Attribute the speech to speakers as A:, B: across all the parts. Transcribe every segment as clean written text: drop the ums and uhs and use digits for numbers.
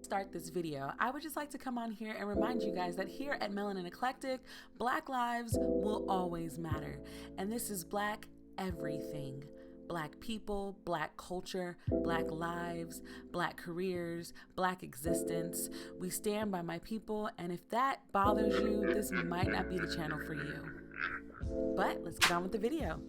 A: Start this video, I would just like to come on here and remind you guys that here at Melanin Eclectic, Black lives will always matter. And this is Black everything. Black people, Black culture, Black lives, Black careers, Black existence. We stand by my people, and if that bothers you, this might not be the channel for you. But let's get on with the video.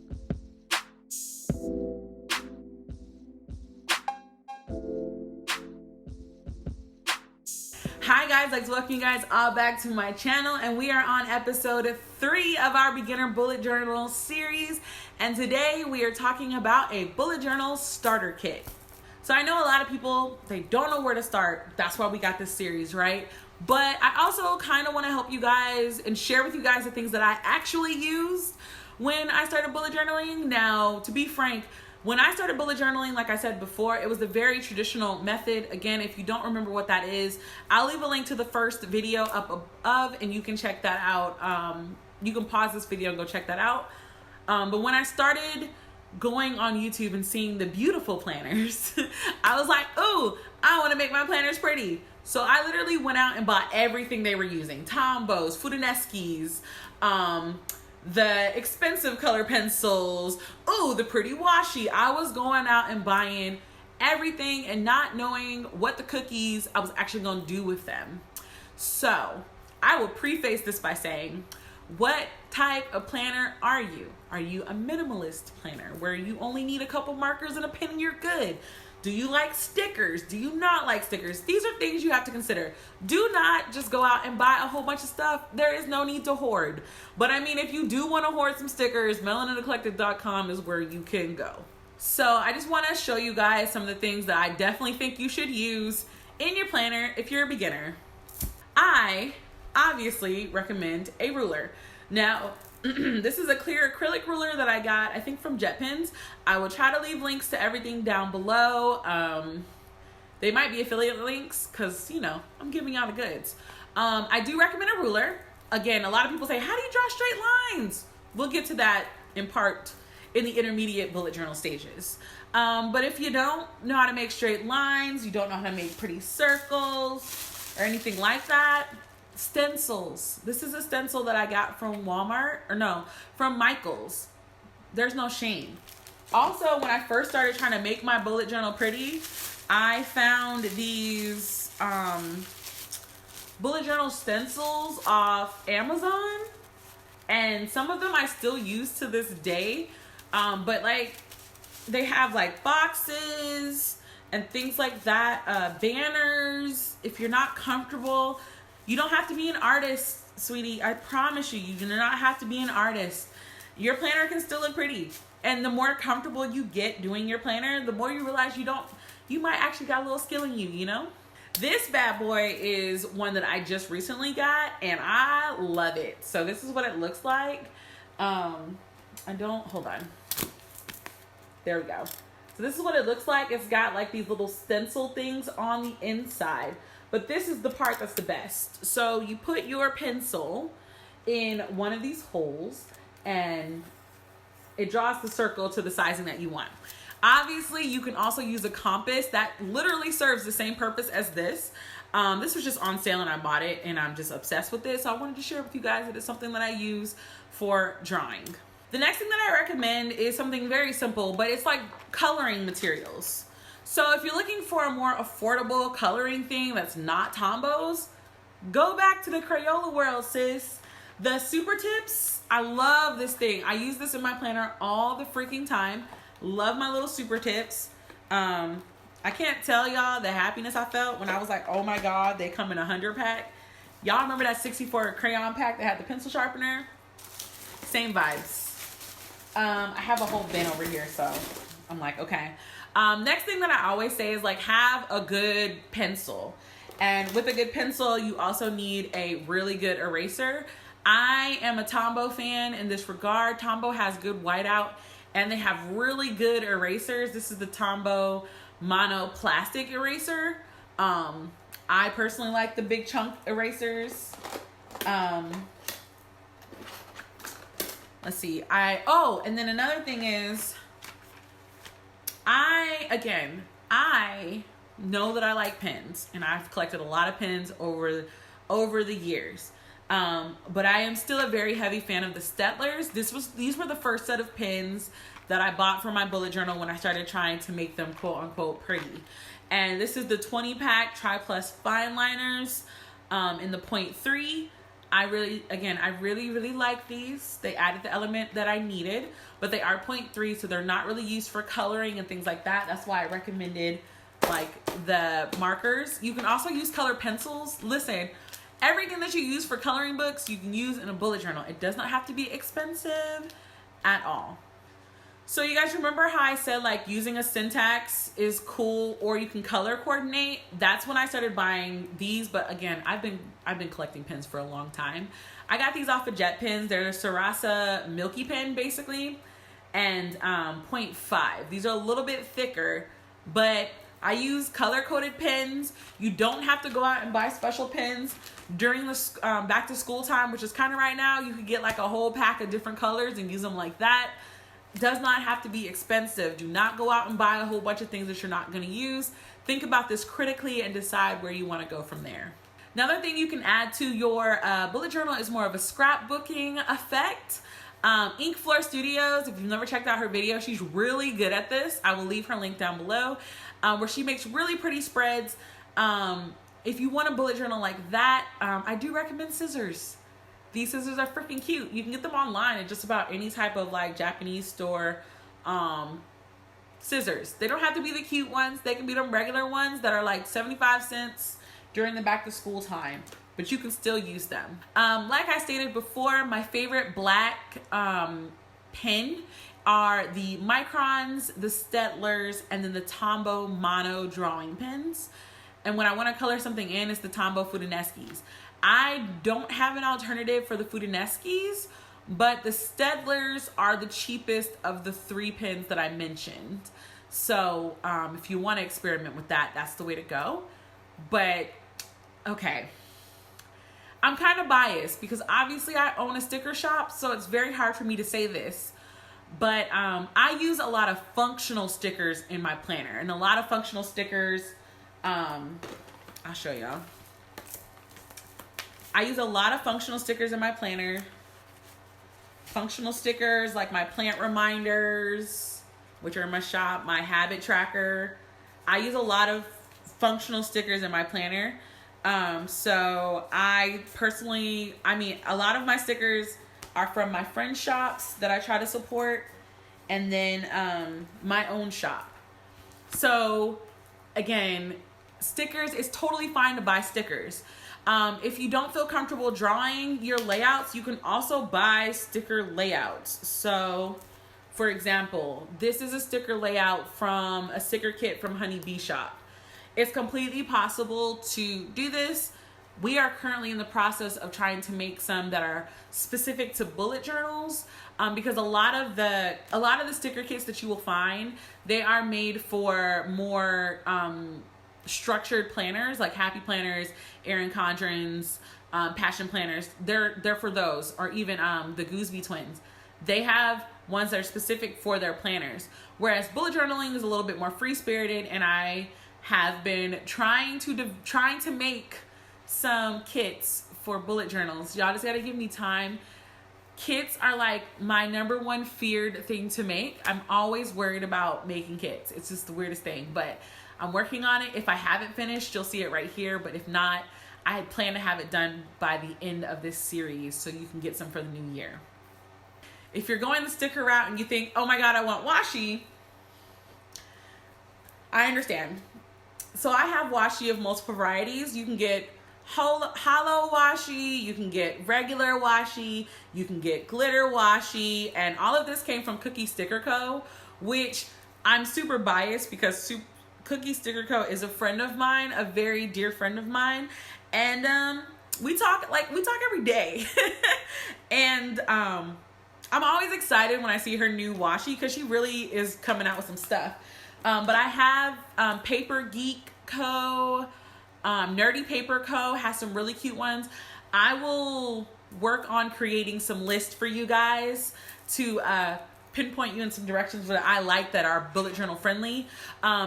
A: Hi guys, I'd like to welcome you guys all back to my channel, and we are on episode 3 of our beginner bullet journal series, and today we are talking about a bullet journal starter kit. So I know a lot of people, they don't know where to start. That's why we got this series, right? But I also kind of want to help you guys and share with you guys the things that I actually used when I started bullet journaling. Now, to be frank, when I started bullet journaling, like I said before, it was the very traditional method. Again, if you don't remember what that is, I'll leave a link to the first video up above and you can check that out. You can pause this video and go check that out. But when I started going on YouTube and seeing the beautiful planners, I was like, ooh, I want to make my planners pretty. So I literally went out and bought everything they were using. Tombos, Fudaneskis, the expensive color pencils, ooh, the pretty washi. I was going out and buying everything and not knowing what the cookies I was actually going to do with them. So I will preface this by saying, what type of planner are you? Are you a minimalist planner where you only need a couple markers and a pen and you're good? Do you like stickers? Do you not like stickers? These are things you have to consider. Do not just go out and buy a whole bunch of stuff. There is no need to hoard. But I mean, if you do want to hoard some stickers, melanineclectic.com is where you can go. So I just want to show you guys some of the things that I definitely think you should use in your planner if you're a beginner. I obviously recommend a ruler. Now, this is a clear acrylic ruler that I got, I think, from JetPens. I will try to leave links to everything down below. They might be affiliate links because, you know, I'm giving y'all the goods. I do recommend a ruler. Again, a lot of people say, how do you draw straight lines? We'll get to that in part in the intermediate bullet journal stages. But if you don't know how to make straight lines, you don't know how to make pretty circles or anything like that, stencils. This is a stencil that I got from Walmart, or no, from Michael's. There's no shame. Also, when I first started trying to make my bullet journal pretty, I found these bullet journal stencils off Amazon, and some of them I still use to this day. But like, they have like boxes and things like that, banners. If you're not comfortable, you don't have to be an artist, sweetie. I promise you, you do not have to be an artist. Your planner can still look pretty. And the more comfortable you get doing your planner, the more you realize you might actually got a little skill in you, you know? This bad boy is one that I just recently got, and I love it. So this is what it looks like. Hold on. There we go. So this is what it looks like. It's got like these little stencil things on the inside. But this is the part that's the best. So you put your pencil in one of these holes and it draws the circle to the sizing that you want. Obviously, you can also use a compass that literally serves the same purpose as this. This was just on sale and I bought it and I'm just obsessed with this. So I wanted to share with you guys that it's something that I use for drawing. The next thing that I recommend is something very simple, but it's like coloring materials. So if you're looking for a more affordable coloring thing that's not Tombos, go back to the Crayola world, sis. The Super Tips, I love this thing. I use this in my planner all the freaking time. Love my little Super Tips. I can't tell y'all the happiness I felt when I was like, oh my God, they come in a 100-pack. Y'all remember that 64 crayon pack that had the pencil sharpener? Same vibes. I have a whole bin over here, so I'm like, okay. Next thing that I always say is like, have a good pencil. And with a good pencil, you also need a really good eraser. I am a Tombow fan in this regard. Tombow has good whiteout and they have really good erasers. This is the Tombow Mono Plastic Eraser. I personally like the big chunk erasers. Let's see. And then another thing is, I know that I like pens, and I've collected a lot of pens over the years. But I am still a very heavy fan of the Stettlers. These were the first set of pens that I bought for my bullet journal when I started trying to make them quote unquote pretty. And this is the 20 pack Tri Plus fine liners in the 0.3. I really like these. They added the element that I needed, but they are 0.3, so they're not really used for coloring and things like that. That's why I recommended like the markers. You can also use color pencils. Listen, everything that you use for coloring books, you can use in a bullet journal. It does not have to be expensive at all. So you guys remember how I said like using a syntax is cool, or you can color coordinate? That's when I started buying these. But again, I've been collecting pens for a long time. I got these off of Jet Pens. They're a Sarasa Milky Pen basically, and 0.5. These are a little bit thicker, but I use color-coded pens. You don't have to go out and buy special pens during the back to school time, which is kind of right now. You could get like a whole pack of different colors and use them like that. Does not have to be expensive. Do not go out and buy a whole bunch of things that you're not going to use. Think about this critically and decide where you want to go from there. Another thing you can add to your bullet journal is more of a scrapbooking effect. Ink Floor Studios, if you've never checked out her video, she's really good at this. I will leave her link down below, where she makes really pretty spreads. If you want a bullet journal like that, I do recommend scissors. These scissors are freaking cute. You can get them online at just about any type of like Japanese store scissors. They don't have to be the cute ones. They can be them regular ones that are like 75 cents during the back to school time, but you can still use them. Like I stated before, my favorite black pen are the Microns, the Stettlers, and then the Tombow Mono drawing pens. And when I want to color something in, it's the Tombow Fudaneskis. I don't have an alternative for the Fudaneskis, but the Stettlers are the cheapest of the 3 pens that I mentioned. So if you want to experiment with that, that's the way to go. But okay, I'm kind of biased because obviously I own a sticker shop, so it's very hard for me to say this. But I use a lot of functional stickers in my planner, and a lot of functional stickers, I'll show y'all. I use a lot of functional stickers in my planner. Functional stickers like my plant reminders, which are in my shop, my habit tracker. I use a lot of functional stickers in my planner. So I personally, a lot of my stickers are from my friend shops that I try to support, and then my own shop. So again, stickers, it's totally fine to buy stickers. If you don't feel comfortable drawing your layouts, you can also buy sticker layouts. So for example, this is a sticker layout from a sticker kit from Honey Bee Shop. It's completely possible to do this. We are currently in the process of trying to make some that are specific to bullet journals, because a lot of the sticker kits that you will find, they are made for more structured planners, like Happy Planners, Erin Condren's, Passion Planners. They're for those, or even the Gooseby twins. They have ones that are specific for their planners. Whereas bullet journaling is a little bit more free spirited, and I have been trying to make some kits for bullet journals. Y'all just gotta give me time. Kits are like my #1 feared thing to make. I'm always worried about making kits. It's just the weirdest thing, but I'm working on it. If I have it finished, you'll see it right here, but if not, I plan to have it done by the end of this series so you can get some for the new year. If you're going the sticker route and you think, oh my God, I want washi, I understand. So I have washi of multiple varieties. You can get hollow washi, you can get regular washi, you can get glitter washi, and all of this came from Cookie Sticker Co., which I'm super biased because Cookie Sticker Co. is a friend of mine, a very dear friend of mine, and we talk every day. And I'm always excited when I see her new washi because she really is coming out with some stuff. But I have Paper Geek Co., Nerdy Paper Co. has some really cute ones. I will work on creating some lists for you guys to pinpoint you in some directions that I like that are bullet journal friendly.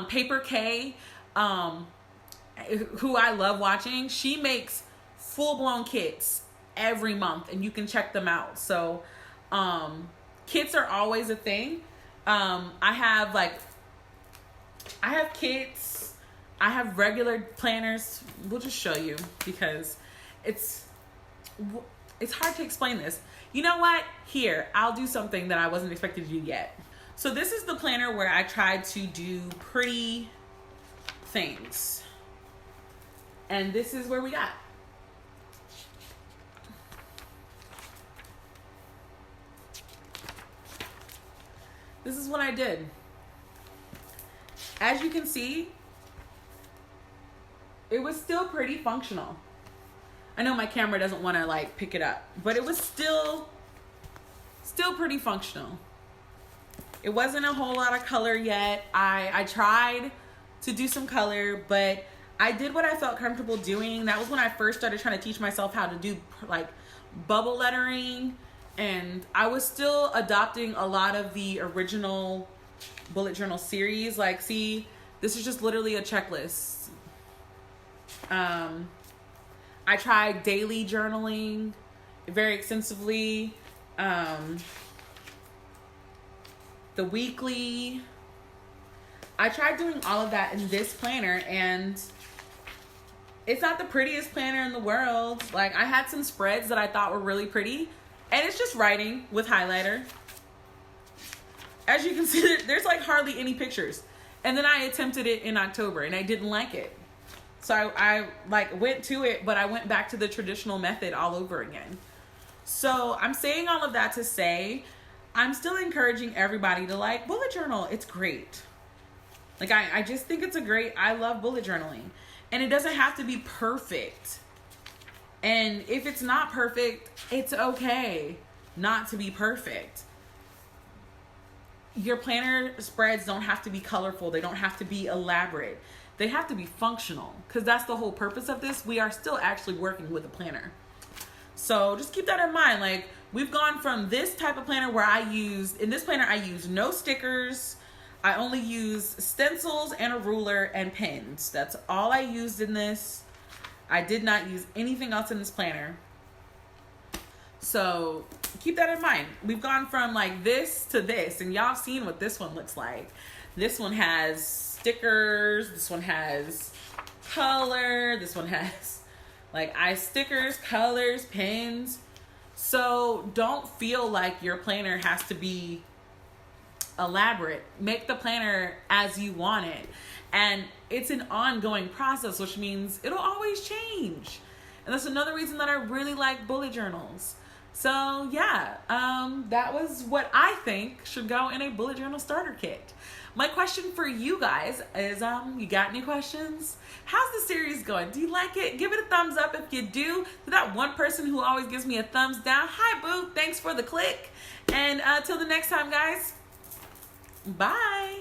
A: Paper K who I love watching, she makes full-blown kits every month, and you can check them out. So kits are always a thing. I have kits, I have regular planners. We'll just show you because it's hard to explain this. You know what? Here, I'll do something that I wasn't expecting to do yet. So this is the planner where I tried to do pretty things. And this is where we got. This is what I did. As you can see, it was still pretty functional. I know my camera doesn't want to like pick it up, but it was still pretty functional. It wasn't a whole lot of color yet. I tried to do some color, but I did what I felt comfortable doing. That was when I first started trying to teach myself how to do like bubble lettering, and I was still adopting a lot of the original bullet journal series. Like, see, this is just literally a checklist. I tried daily journaling very extensively. The weekly. I tried doing all of that in this planner, and it's not the prettiest planner in the world. Like, I had some spreads that I thought were really pretty, and it's just writing with highlighter. As you can see, there's like hardly any pictures. And then I attempted it in October, and I didn't like it. So I like went to it, but I went back to the traditional method all over again. So I'm saying all of that to say, I'm still encouraging everybody to like bullet journal. It's great. Like, I just think it's I love bullet journaling. And it doesn't have to be perfect. And if it's not perfect, it's okay not to be perfect. Your planner spreads don't have to be colorful. They don't have to be elaborate. They have to be functional, because that's the whole purpose of this. We are still actually working with a planner. So just keep that in mind. Like, we've gone from this type of planner where in this planner, I use no stickers. I only use stencils and a ruler and pens. That's all I used in this. I did not use anything else in this planner. So keep that in mind. We've gone from like this to this, and y'all have seen what this one looks like. This one has stickers. This one has color. This one has like stickers, colors, pens. So don't feel like your planner has to be elaborate. Make the planner as you want it. And it's an ongoing process, which means it'll always change. And that's another reason that I really like bullet journals. So yeah, that was what I think should go in a bullet journal starter kit. My question for you guys is, you got any questions? How's the series going? Do you like it? Give it a thumbs up if you do. To that one person who always gives me a thumbs down, hi boo, thanks for the click. And till the next time, guys, bye.